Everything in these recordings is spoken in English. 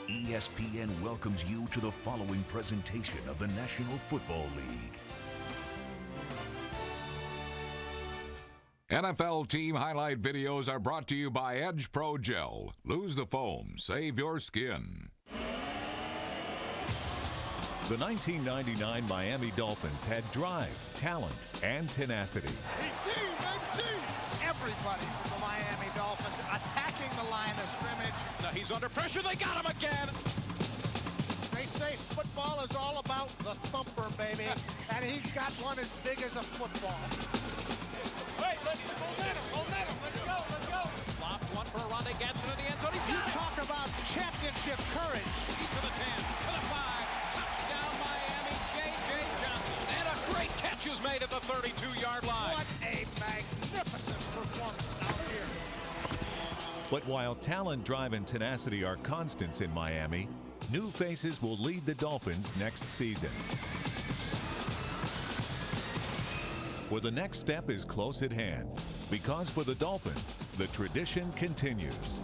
ESPN welcomes you to the following presentation of the National Football League. NFL team highlight videos are brought to you by Edge Pro Gel. Lose the foam, save your skin. The 1999 Miami Dolphins had drive, talent, and tenacity. Everybody from the Miami Dolphins attacking the line of scrimmage. Now he's under pressure. They got him again. They say football is all about the thumper, baby. And he's got one as big as a football. Wait, let's momentum. Let's go. Lob one for a run. They get into the end zone. You talk about championship courage. He's to the 10, to the 5. Touchdown Miami, J.J. Johnson. And a great catch is made at the 32-yard line. What a magnificent performance out here. But while talent, drive, and tenacity are constants in Miami, new faces will lead the Dolphins next season. For the next step is close at hand, because for the Dolphins, the tradition continues.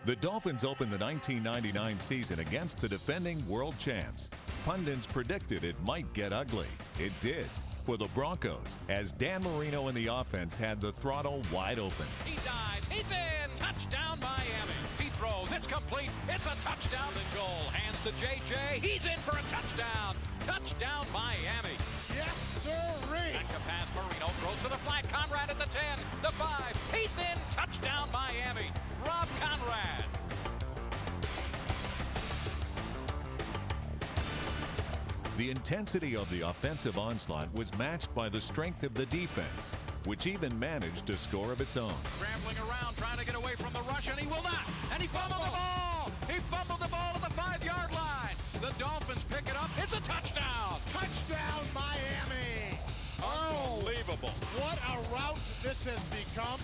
The Dolphins opened the 1999 season against the defending world champs. Pundits predicted it might get ugly. It did. For the Broncos, as Dan Marino in the offense had the throttle wide open. He dives. He's in. Touchdown Miami. He throws. It's complete. It's a touchdown and goal. Hands to J.J. He's in for a touchdown. Touchdown Miami. Yes, sirree. Back to pass. Marino throws to the flat. Conrad at the 10, the 5. He's in. Touchdown Miami. Rob Conrad. The intensity of the offensive onslaught was matched by the strength of the defense, which even managed to score of its own. Scrambling around, trying to get away from the rush, and he will not. And he fumbled the ball. He fumbled the ball to the 5-yard line. The Dolphins pick it up. It's a touchdown. Touchdown, Miami. Unbelievable. What a route this has become.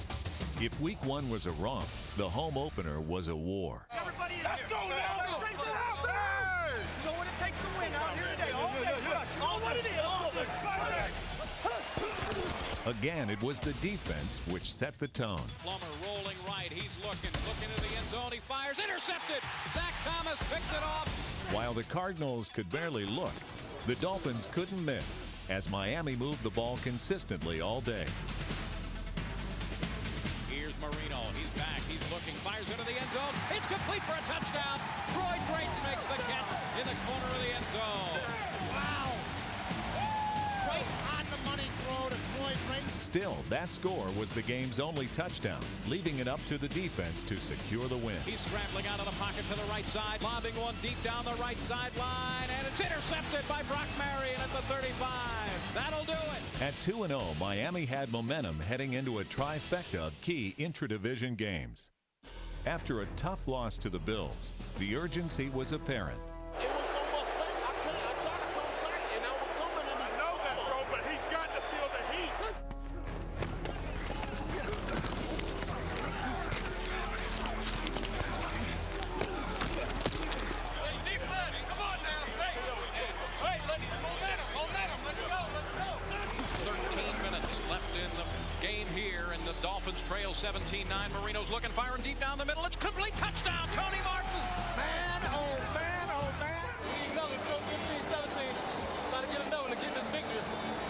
If week one was a romp, the home opener was a war. Everybody in Let's go now. Let's break it out. Hey! You know what it takes to win out here today. All day rush. You know what it is. All day. Again, it was the defense which set the tone. Plummer rolling right. He's looking into the end zone. He fires. Intercepted. Zach Thomas picked it off. While the Cardinals could barely look, the Dolphins couldn't miss as Miami moved the ball consistently all day. Here's Marino. He's back. He's looking. Fires into the end zone. It's complete for a touchdown. Troy Drayton makes the catch in the corner of the end zone. Wow. Right on the money throw to Troy Drayton. Still, that score was the game's only touchdown, leaving it up to the defense to secure the win. He's scrambling out of the pocket to the right side, lobbing one deep down the right sideline, and it's intercepted by Brock Marion at the 35. That'll do it. At 2-0, Miami had momentum heading into a trifecta of key intra-division games. After a tough loss to the Bills, the urgency was apparent. It was so much pain. I tried to come tight, and I was coming in. I know that, bro, but he's got to feel the heat. Deep left. Come on now. Hey, momentum. Let's go. 13 minutes left in the game here, and the Dolphins trail 17-9. Marino's looking, firing deep down the middle. It's complete touchdown, Tony Martin. Man, oh man, oh man. We know it's going to 15-17. Got to get another to get this victory.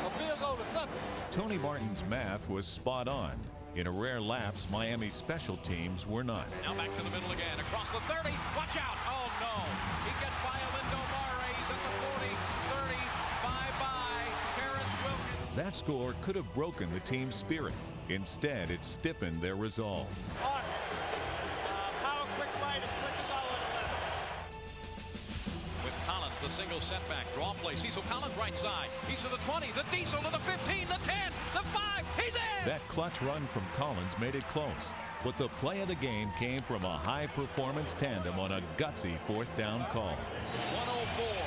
A field goal or something. Tony Martin's math was spot on. In a rare lapse, Miami's special teams were not. Now back to the middle again, across the 30. Watch out. Oh, no. He gets by Alindo Mare. He's at the 40, 30. Bye-bye. Terrence Wilkins. That score could have broken the team's spirit. Instead, it stiffened their resolve. Power quick right and quick solid 11. With Collins, the single setback, draw play. Cecil Collins right side. He's to the 20, the Diesel to the 15, the 10, the 5. He's in! That clutch run from Collins made it close, but the play of the game came from a high-performance tandem on a gutsy fourth down call. 1:04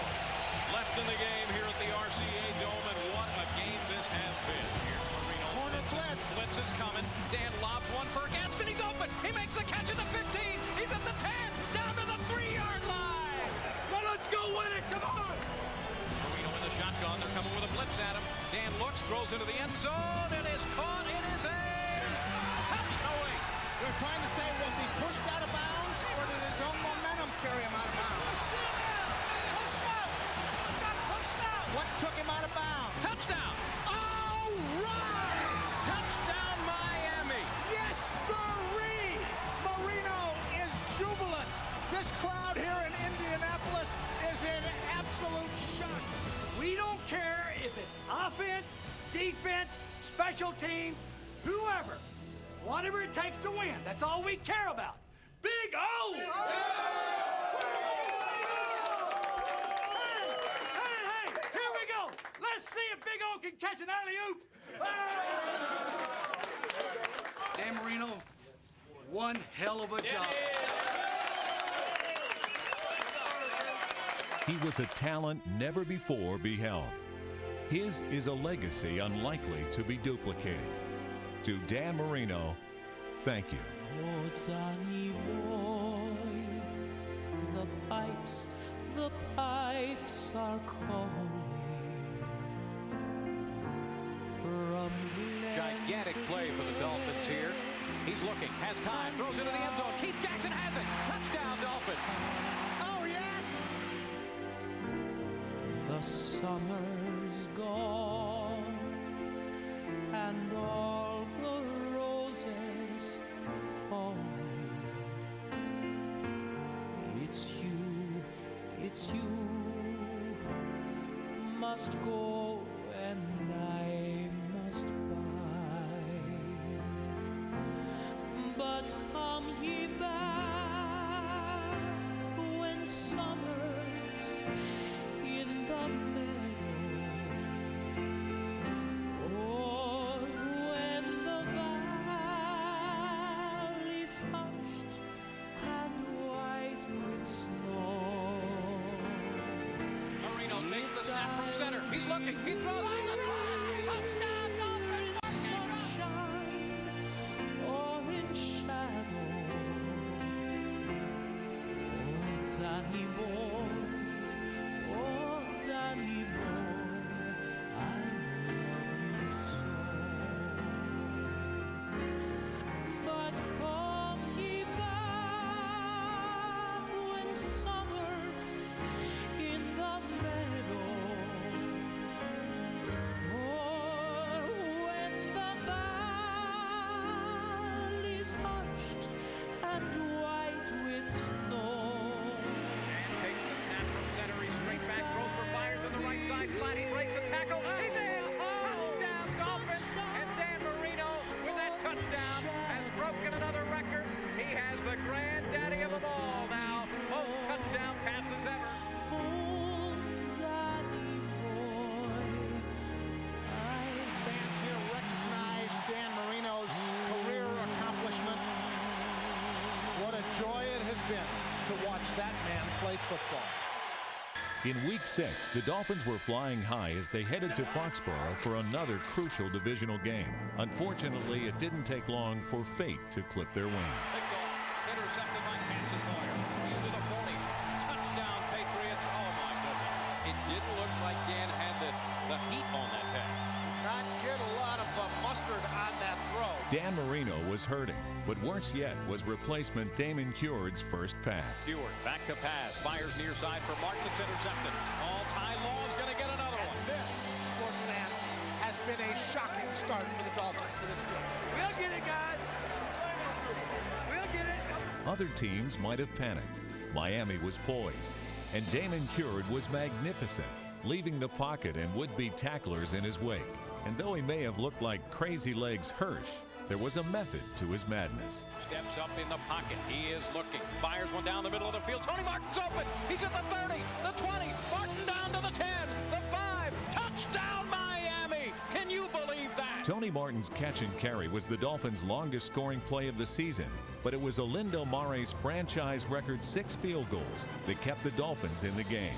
left in the game here at the RCA Dome, and what a game this has been. Here's Marino. Corner blitz. Blitz is coming. Dan lobs one for Gadsden. He's open. He makes the catch at the 15. He's at the 10, down to the 3-yard line. Well, let's go with it. Come on. Marino in the shotgun. They're coming with a blitz at him. Dan looks, throws into the end zone, and is caught. It is a they're trying to say, was he pushed out of bounds, or did his own momentum carry him out of bounds? Pushed out! He got pushed out! What took him out of bounds? Touchdown! All right! Touchdown, Miami! Yes, sirree! Marino is jubilant. This crowd here in Indianapolis is in absolute shock. We don't care if it's offense, defense, special teams, whoever. Whatever it takes to win. That's all we care about. Big O! Hey, here we go. Let's see if Big O can catch an alley-oop. Dan Marino, one hell of a job. He was a talent never before beheld. His is a legacy unlikely to be duplicated. To Dan Marino, thank you. Oh, Danny boy, the pipes are calling from Gigantic play for the Dolphins here. He's looking, has time, throws into the end zone. Keith Jackson has it. Touchdown, Dolphins. Oh, yes! The summer's gone and all the roses falling. It's you must go and I must buy. But come ye back when summer's in the meadow, or when the valley's hushed and white with snow. Marino takes the snap from center. He's looking. He throws. Touchdown, Dolphins! Sunshine or in shadow. Oh, Danny boy, oh, Danny boy, I love you so. But come ye back when summer's in the meadow, or when the valley's hushed and white with snow. And takes the snap from center. He's straight back. Throws for Myers on the right side. Flat. He breaks the tackle. He's in. Touchdown, Dolphins. And Dan Marino, with that touchdown, has broken another record. He has the granddaddy of them all now. Most touchdown passes ever. Oh, Danny boy, Fans here recognize Dan Marino's career accomplishment. What a joy it has been to watch that man play football. In Week 6, the Dolphins were flying high as they headed to Foxborough for another crucial divisional game. Unfortunately, it didn't take long for fate to clip their wings. Picked off, intercepted by Katzenboyer. He's to the 40. Touchdown, Patriots. Oh, my goodness. It didn't look like Dan had the heat on that pass. Not get a lot of mustard on that throw. Dan Marino was hurting, but worse yet was replacement Damon Cured's first pass. Stewart back to pass. Fires near side for Martin. It's intercepted. All Ty Law's going to get another one. This, sports fans, has been a shocking start for the Dolphins to this game. We'll get it, guys. We'll get it. Other teams might have panicked. Miami was poised, and Damon Cured was magnificent, leaving the pocket and would-be tacklers in his wake. And though he may have looked like Crazy Legs Hirsch, there was a method to his madness. Steps up in the pocket. He is looking. Fires one down the middle of the field. Tony Martin's open. He's at the 30, the 20. Martin down to the 10, the 5. Touchdown, Miami. Can you believe that? Tony Martin's catch and carry was the Dolphins' longest scoring play of the season, but it was Olindo Mare's franchise record 6 field goals that kept the Dolphins in the game.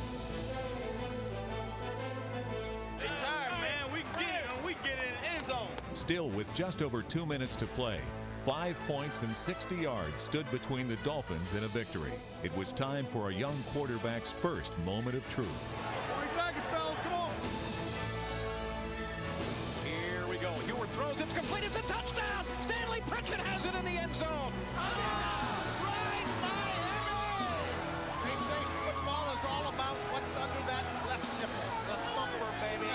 They tired, man. We get it, and we get it in the end zone. Still, with just over 2 minutes to play, 5 points and 60 yards stood between the Dolphins and a victory. It was time for a young quarterback's first moment of truth. 40 seconds, fellas, come on. Here we go. Heward throws. It's complete. It's a touchdown. Stanley Pritchard and has it in the end zone. Right, Miami! They say football is all about what's under that left nipple. The thumper, baby.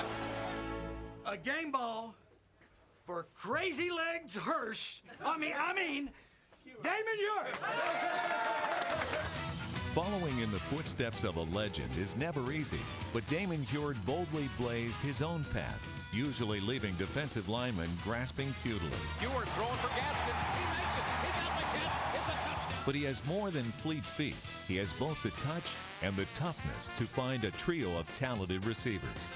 A game ball for Crazy Legs Hurst. I mean, Damon York. Following in the footsteps of a legend is never easy, but Damon Heward boldly blazed his own path, usually leaving defensive linemen grasping futilely. Heward throwing for Gaston. He makes it. He got the catch. It's a touchdown. But he has more than fleet feet. He has both the touch and the toughness to find a trio of talented receivers.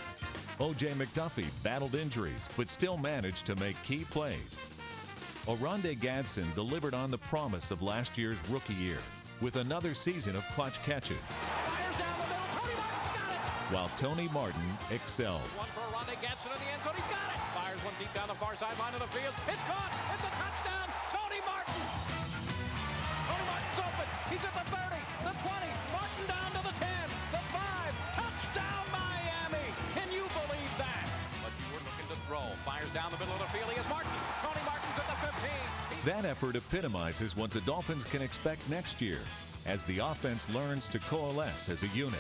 O.J. McDuffie battled injuries, but still managed to make key plays. Oronde Gadsden delivered on the promise of last year's rookie year with another season of clutch catches. Fires down the middle. Tony Martin's got it. While Tony Martin excelled. One for Oronde Gadsden in the end zone. He's got it. Fires one deep down the far sideline of the field. It's caught. It's a touchdown. Tony Martin. Tony Martin's open. He's at the 30, the 20. Martin down to the 10, the 5. Touchdown, Miami. Can you believe that? But you were looking to throw. Fires down the middle of the field. He is Martin. Tony Martin's at the 15. That effort epitomizes what the Dolphins can expect next year as the offense learns to coalesce as a unit.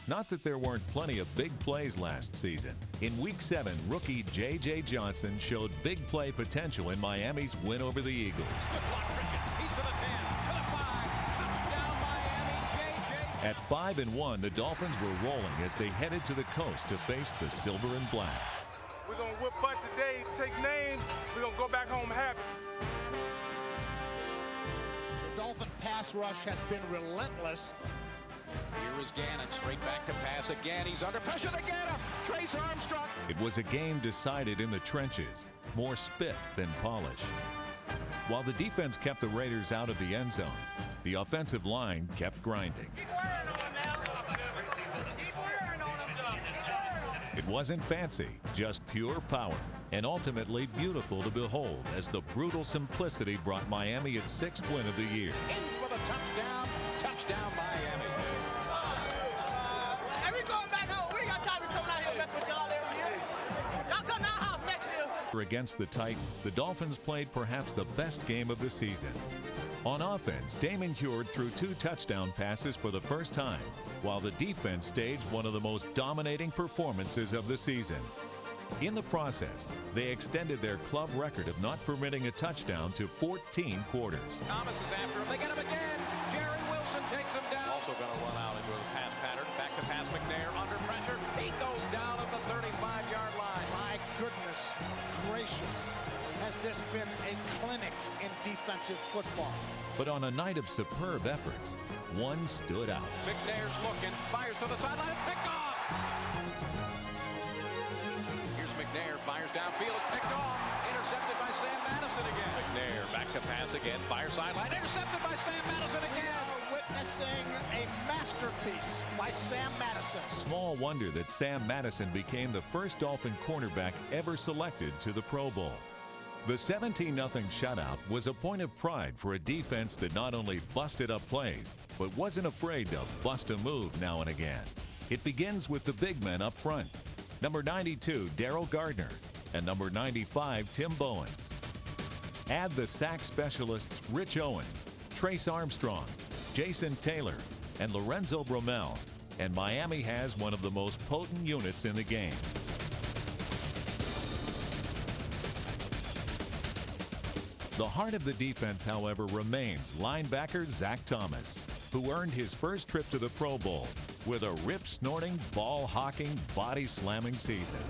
Not that there weren't plenty of big plays last season. In Week 7, rookie J.J. Johnson showed big play potential in Miami's win over the Eagles. Good block, Richard. He's to the 10, to the 5. Touchdown, Miami. J.J. At 5-1, the Dolphins were rolling as they headed to the coast to face the Silver and Black. We're going to whip butt today, take names. We're going to go back home happy. The Dolphin pass rush has been relentless. Here is Gannon, straight back to pass again. He's under pressure. They get him. Trace Armstrong. It was a game decided in the trenches, more spit than polish. While the defense kept the Raiders out of the end zone, the offensive line kept grinding. It wasn't fancy, just pure power, and ultimately beautiful to behold as the brutal simplicity brought Miami its 6th win of the year. In for the touchdown. Touchdown, Miami. Hey, we going back home. We ain't got time to come out here and mess with y'all every year. Y'all come to our house next year. Against the Titans, the Dolphins played perhaps the best game of the season. On offense, Damon Heward threw 2 touchdown passes for the first time, while the defense staged one of the most dominating performances of the season. In the process, they extended their club record of not permitting a touchdown to 14 quarters. Thomas is after him. They get him again. Jerry Wilson takes him down. Also going to run out into a pass pattern. Back to pass McNair under pressure. He goes down at the 35-yard line. My goodness gracious, has this been a clinic in defensive football? But on a night of superb efforts, one stood out. McNair's looking. Fires to the sideline. It's picked off. Here's McNair. Fires downfield. It's picked off. Intercepted by Sam Madison again. McNair back to pass again. Fire sideline. Intercepted by Sam Madison again. Witnessing a masterpiece by Sam Madison. Small wonder that Sam Madison became the first Dolphin cornerback ever selected to the Pro Bowl. The 17-0 shutout was a point of pride for a defense that not only busted up plays, but wasn't afraid to bust a move now and again. It begins with the big men up front. Number 92, Darrell Gardner, and number 95, Tim Bowens. Add the sack specialists Rich Owens, Trace Armstrong, Jason Taylor, and Lorenzo Bromell, and Miami has one of the most potent units in the game. The heart of the defense, however, remains linebacker Zach Thomas, who earned his first trip to the Pro Bowl with a rip-snorting, ball-hawking, body-slamming season.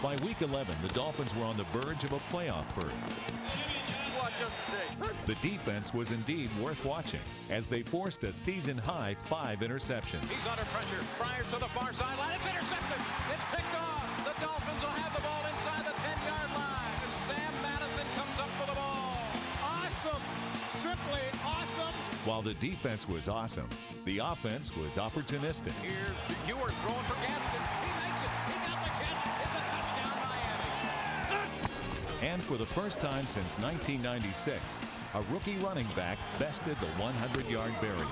By week 11, the Dolphins were on the verge of a playoff berth. The defense was indeed worth watching as they forced a season-high 5 interceptions. He's under pressure. Prior to the far sideline. It's intercepted. It's picked off. The Dolphins will have the ball inside the 10-yard line. And Sam Madison comes up for the ball. Awesome. Simply awesome. While the defense was awesome, the offense was opportunistic. Here's Heward throwing for Gadsden. He makes it. He got the catch. It's a touchdown, Miami. And for the first time since 1996, A rookie running back bested the 100-yard barrier.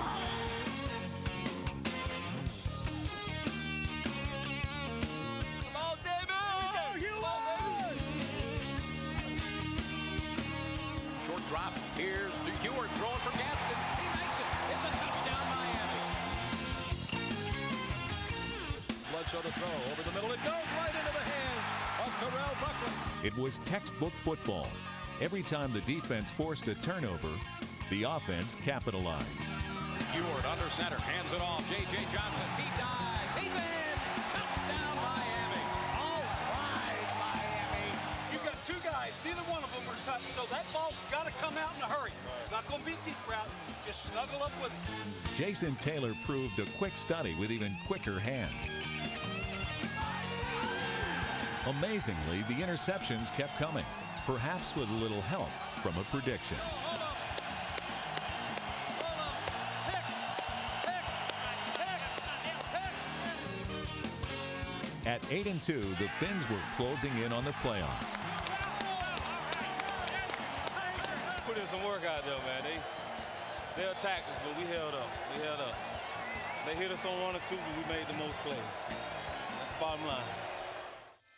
Drop here to Ewart, throwing for Gaston. He makes it. It's a touchdown, Miami. Bloodshot to throw over the middle. It goes right into the hands of Terrell Buckland. It was textbook football. Every time the defense forced a turnover, the offense capitalized. Ewart under center, hands it off. J.J. Johnson, he dives. He's in. Touchdown, Miami. All right, Miami. You've got two guys. Neither one of them are touched, so that ball's got to come out in a hurry. It's not going to be a deep route. Just snuggle up with it. Jason Taylor proved a quick study with even quicker hands. Amazingly, the interceptions kept coming, perhaps with a little help from a prediction. At 8-2, the Finns were closing in on the playoffs. Put in some work out there, man. They attacked us, but we held up. We held up. They hit us on 1 or 2, but we made the most plays. That's the bottom line.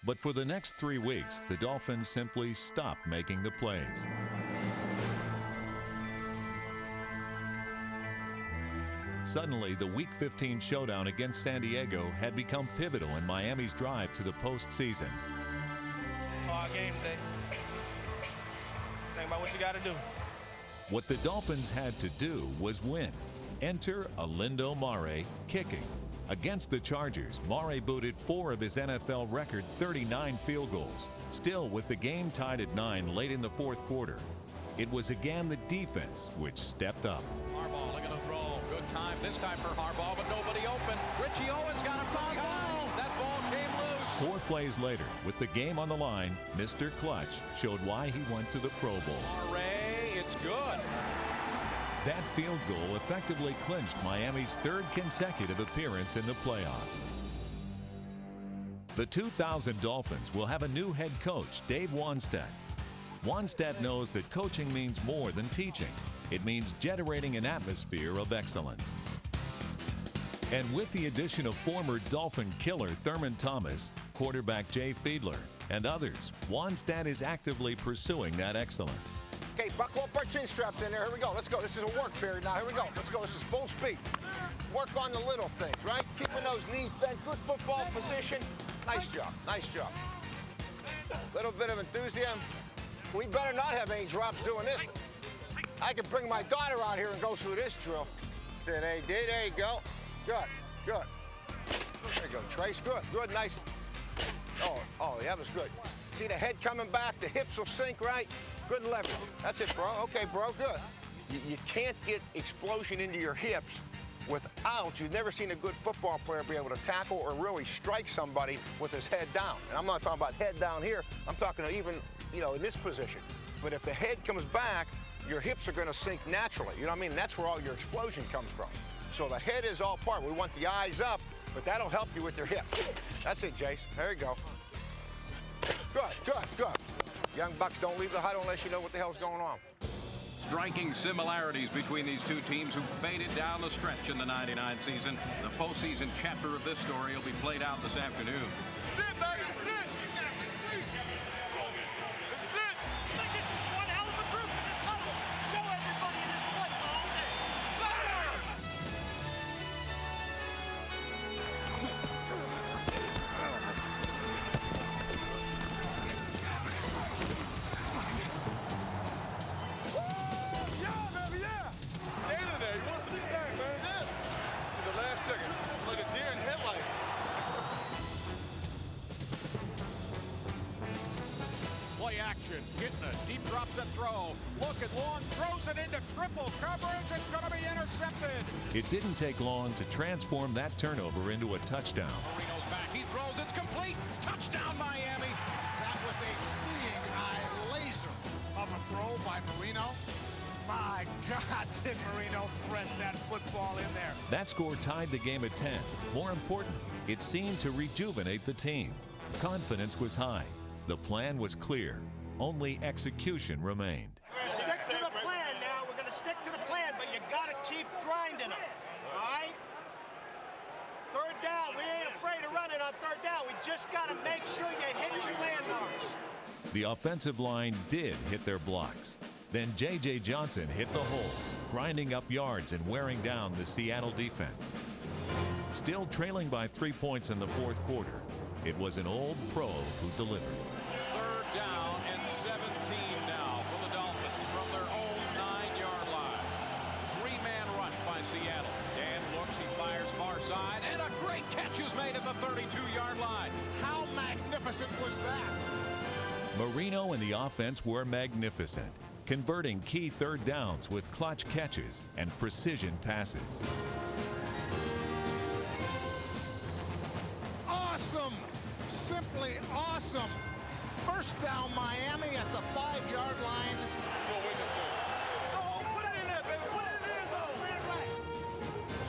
But for the next 3 weeks, the Dolphins simply stopped making the plays. Suddenly, the Week 15 showdown against San Diego had become pivotal in Miami's drive to the postseason. Game day. Think about what you got to do. What the Dolphins had to do was win. Enter Alindo Mare kicking. Against the Chargers, Mare booted 4 of his NFL record 39 field goals. Still, with the game tied at 9 late in the 4th quarter, it was again the defense which stepped up. Harbaugh looking to throw. Good time this time for Harbaugh, but nobody open. Richie Owens got a free high. That ball came loose. 4 plays later, with the game on the line, Mr. Clutch showed why he went to the Pro Bowl. Mare, it's good. That field goal effectively clinched Miami's 3rd consecutive appearance in the playoffs. The 2000 Dolphins will have a new head coach, Dave Wannstedt. Wannstedt knows that coaching means more than teaching. It means generating an atmosphere of excellence. And with the addition of former Dolphin killer Thurman Thomas, quarterback Jay Fiedler, and others, Wannstedt is actively pursuing that excellence. Okay, buckle up our chin straps in there. Here we go. Let's go. This is a work period now. Here we go. Let's go. This is full speed. Work on the little things, right? Keeping those knees bent. Good football position. Nice job. Nice job. Little bit of enthusiasm. We better not have any drops doing this. I could bring my daughter out here and go through this drill. There you go. Good, good. There you go, Trace. Good, good, nice. Oh, that was good. See the head coming back, the hips will sink, right? Good leverage. That's it, bro. Okay, bro, good. You can't get explosion into your hips without, you've never seen a good football player be able to tackle or really strike somebody with his head down. And I'm not talking about head down here. I'm talking even, in this position. But if the head comes back, your hips are going to sink naturally. You know what I mean? That's where all your explosion comes from. So the head is all part. We want the eyes up, but that'll help you with your hips. That's it, Jace. There you go. Good, good, good. Young bucks don't leave the huddle unless you know what the hell's going on. Striking similarities between these two teams who faded down the stretch in the '99 season. The postseason chapter of this story will be played out this afternoon. Sit, baby, sit! Sit! This is one hell of a group in this huddle. Show everybody in this place all day. Like a deer in headlights. Play action, getting a deep drop to throw. Look at Long, throws it into triple coverage. It's going to be intercepted. It didn't take long to transform that turnover into a touchdown. Marino's back, he throws, it's complete. Touchdown, Miami. That was a seeing eye laser of a throw by Marino. My God, did Marino thread that football in there. That score tied the game at 10. More important, it seemed to rejuvenate the team. Confidence was high. The plan was clear. Only execution remained. Stick to the plan. stick to the plan, but you got to keep grinding them. All right? Third down, we ain't afraid of running on third down. We just got to make sure you hit your landmarks. The offensive line did hit their blocks. Then J.J. Johnson hit the holes, grinding up yards and wearing down the Seattle defense. Still trailing by 3 points in the fourth quarter, it was an old pro who delivered. Third down and 17 now for the Dolphins from their own 9-yard line. Three-man rush by Seattle. Dan looks, he fires far side, and a great catch is made at the 32-yard line. How magnificent was that? Marino and the offense were magnificent, converting key third downs with clutch catches and precision passes. Awesome! Simply awesome! First down Miami at the 5-yard line. We'll win this game. Oh, put it in there, baby. Put it in there, though.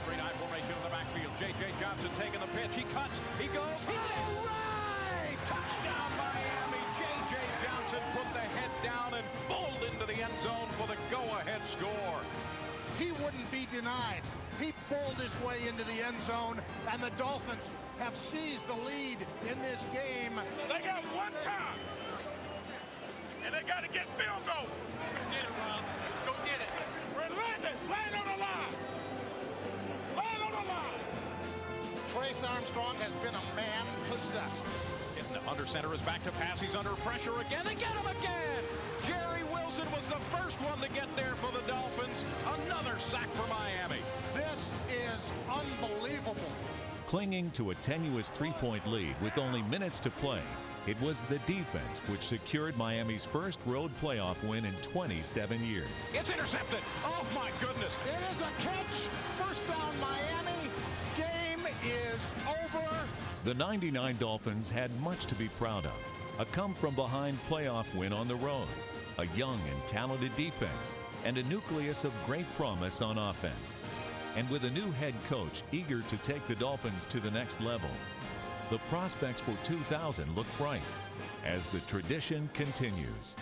Straight eye formation in the backfield. J.J. Johnson taking the pitch. He cuts. He goes. He All right! touchdown Miami. J.J. Johnson put the head down and bowled into the end zone for the go-ahead score. He wouldn't be denied. He bowled his way into the end zone, and the Dolphins have seized the lead in this game. They got one time, and they got to get field goal. Let's go get it, Rob. Let's go get it. Relentless, land on the line. Land on the line. Trace Armstrong has been a man possessed. And under center is back to pass. He's under pressure again. They get him again. Jerry Wilson was the first one to get there for the Dolphins. Another sack for Miami. This is unbelievable. Clinging to a tenuous 3-point lead with only minutes to play, it was the defense which secured Miami's first road playoff win in 27 years. It's intercepted. Oh, my goodness. It is a catch. First down Miami. Game is over. The '99 Dolphins had much to be proud of. A come-from-behind playoff win on the road, a young and talented defense, and a nucleus of great promise on offense. And with a new head coach eager to take the Dolphins to the next level, the prospects for 2000 look bright as the tradition continues.